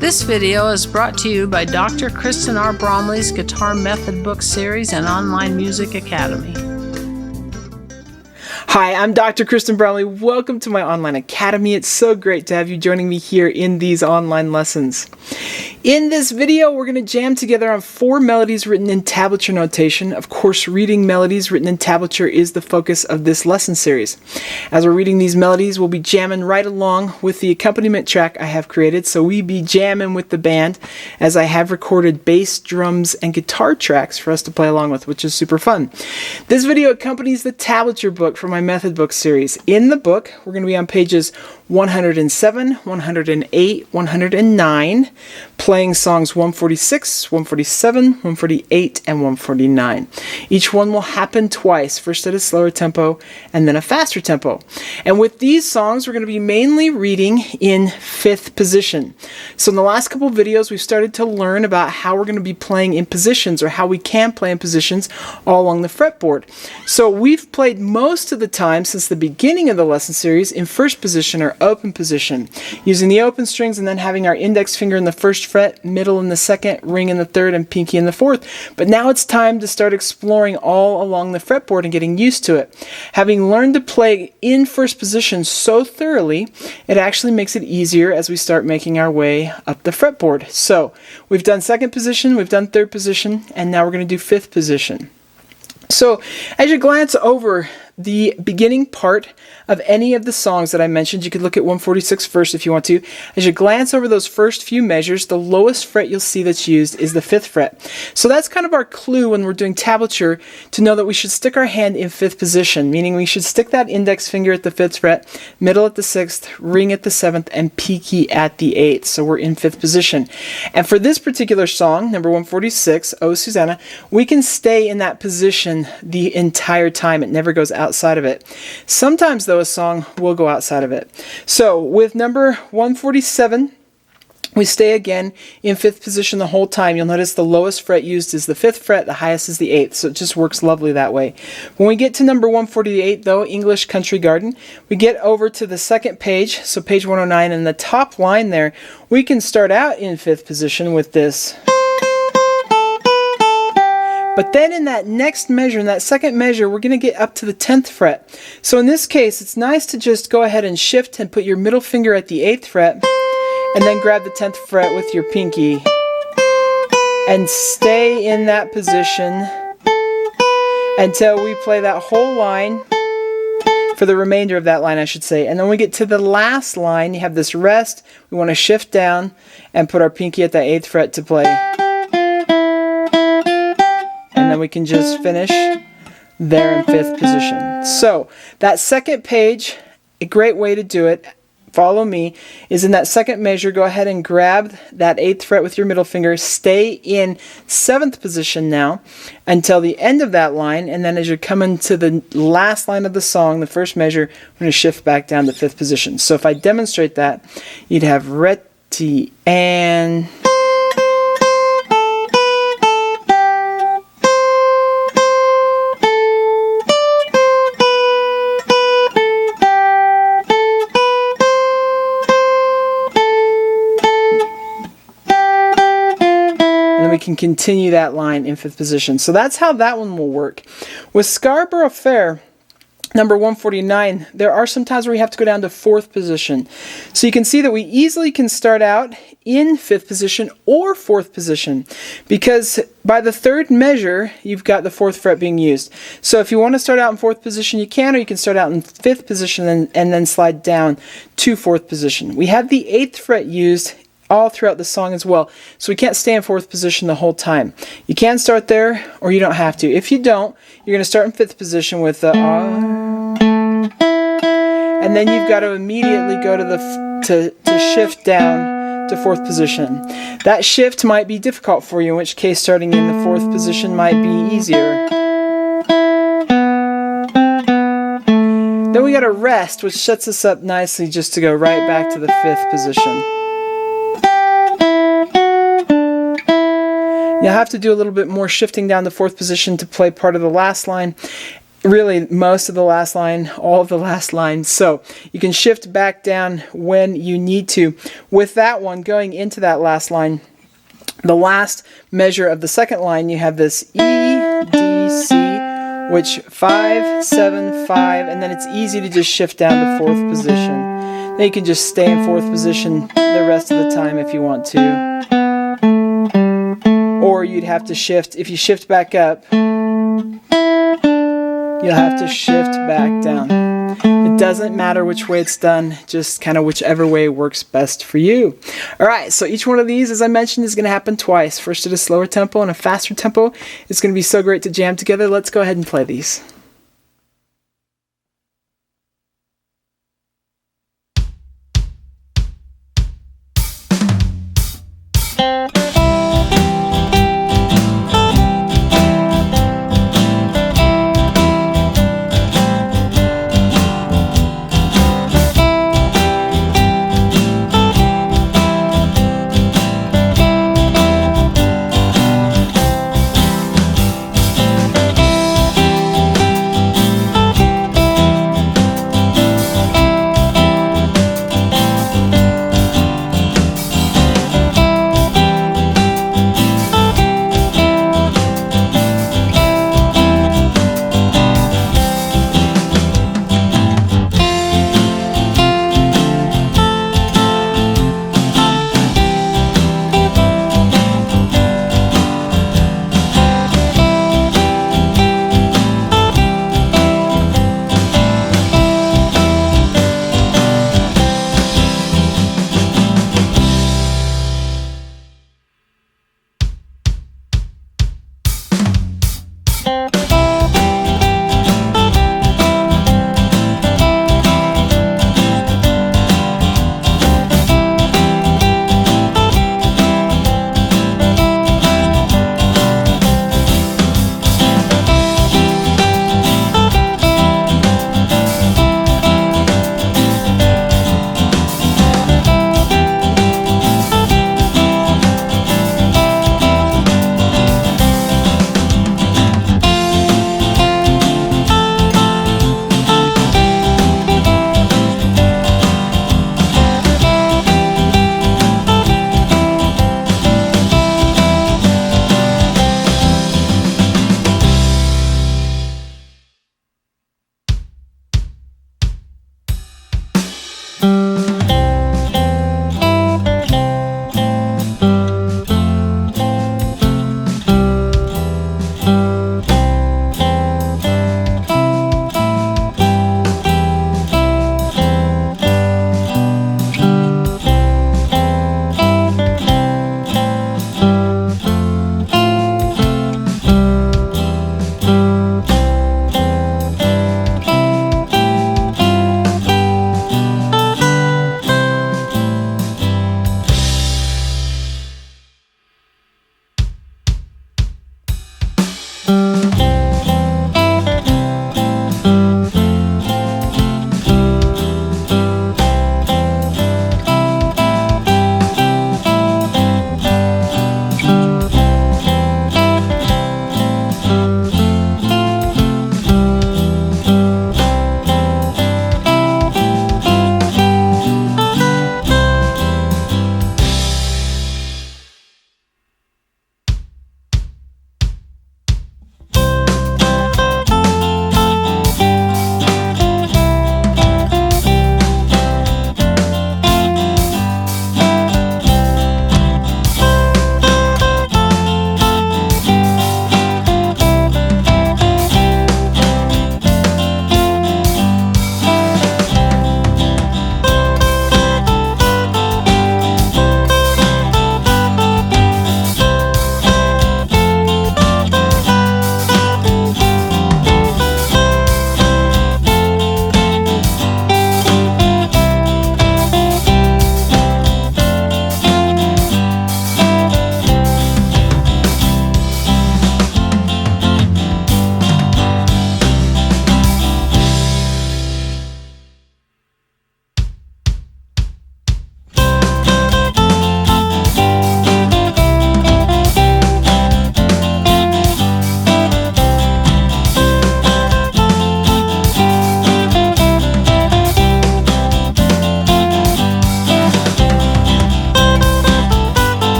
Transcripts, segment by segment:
This video is brought to you by Dr. Kristen R. Bromley's Guitar Method Book Series and Online Music Academy. Hi, I'm Dr. Kristen Bromley. Welcome to my online academy. It's so great to have you joining me here in these online lessons. In this video, we're going to jam together on 4 melodies written in tablature notation. Of course, reading melodies written in tablature is the focus of this lesson series. As we're reading these melodies, we'll be jamming right along with the accompaniment track I have created. So we be jamming with the band as I have recorded bass, drums, and guitar tracks for us to play along with, which is super fun. This video accompanies the Tablature Book from my Method Book series. In the book, we're going to be on pages 107, 108, 109, playing songs 146, 147, 148, and 149. Each one will happen twice, first at a slower tempo and then a faster tempo. And with these songs, we're going to be mainly reading in 5th position. So in the last couple of videos, we've started to learn about how we're going to be playing in positions, or how we can play in positions all along the fretboard. So we've played most of the time since the beginning of the lesson series in 1st position, or open position, using the open strings and then having our index finger in the 1st fret, middle in the 2nd, ring in the 3rd, and pinky in the 4th. But now it's time to start exploring all along the fretboard and getting used to it. Having learned to play in 1st position so thoroughly, it actually makes it easier as we start making our way up the fretboard. So we've done 2nd position, we've done 3rd position, and now we're going to do 5th position. So as you glance over the beginning part of any of the songs that I mentioned, you could look at 146 first if you want to. As you glance over those first few measures, the lowest fret you'll see that's used is the 5th fret. So that's kind of our clue when we're doing tablature to know that we should stick our hand in 5th position, meaning we should stick that index finger at the 5th fret, middle at the 6th, ring at the 7th, and pinky at the 8th. So we're in 5th position. And for this particular song, number 146, Oh Susanna, we can stay in that position the entire time. It never goes outside of it. Sometimes, though, a song will go outside of it. So with number 147, we stay again in 5th position the whole time. You'll notice the lowest fret used is the 5th fret, the highest is the 8th, so it just works lovely that way. When we get to number 148, though, English Country Garden, we get over to the 2nd page, so page 109, and the top line there, we can start out in 5th position with this. But then in that next measure, in that 2nd measure, we're going to get up to the 10th fret. So in this case, it's nice to just go ahead and shift and put your middle finger at the 8th fret, and then grab the 10th fret with your pinky, and stay in that position until we play that whole line, for the remainder of that line, I should say. And then when we get to the last line, you have this rest. We want to shift down and put our pinky at that 8th fret to play. And then we can just finish there in 5th position. So that 2nd page, a great way to do it, follow me, is in that 2nd measure. Go ahead and grab that 8th fret with your middle finger. Stay in 7th position now until the end of that line. And then as you're coming to the last line of the song, the 1st measure, we're going to shift back down to 5th position. So if I demonstrate that, you'd have reti and... we can continue that line in 5th position. So that's how that one will work. With Scarborough Fair, number 149, there are some times where we have to go down to 4th position. So you can see that we easily can start out in 5th position or 4th position, because by the 3rd measure, you've got the 4th fret being used. So if you want to start out in 4th position, you can, or you can start out in 5th position and then slide down to 4th position. We have the 8th fret used all throughout the song as well, so we can't stay in 4th position the whole time. You can start there, or you don't have to. If you don't, you're going to start in 5th position with the and then you've got to immediately go to the to shift down to 4th position. That shift might be difficult for you, in which case starting in the 4th position might be easier. Then we got a rest, which sets us up nicely just to go right back to the 5th position. You'll have to do a little bit more shifting down the 4th position to play part of the last line. really most of the last line, all of the last line. So you can shift back down when you need to. With that one, going into that last line, the last measure of the second line, you have this E, D, C, which 5, 7, 5, and then it's easy to just shift down to 4th position. Then you can just stay in 4th position the rest of the time if you want to. Or you'd have to shift, if you shift back up, you'll have to shift back down. It doesn't matter which way it's done, just kind of whichever way works best for you. Alright, so each one of these, as I mentioned, is going to happen twice. First at a slower tempo and a faster tempo. It's going to be so great to jam together. Let's go ahead and play these.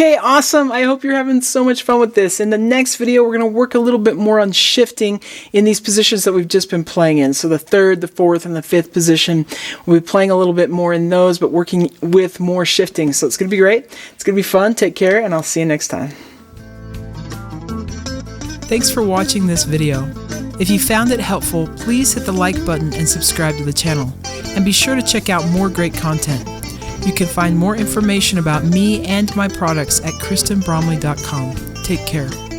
Okay, awesome. I hope you're having so much fun with this. In the next video, we're going to work a little bit more on shifting in these positions that we've just been playing in. So the 3rd, the 4th, and the 5th position. We'll be playing a little bit more in those, but working with more shifting. So it's going to be great. It's going to be fun. Take care, and I'll see you next time. Thanks for watching this video. If you found it helpful, please hit the like button and subscribe to the channel. And be sure to check out more great content. You can find more information about me and my products at KristenBromley.com. Take care.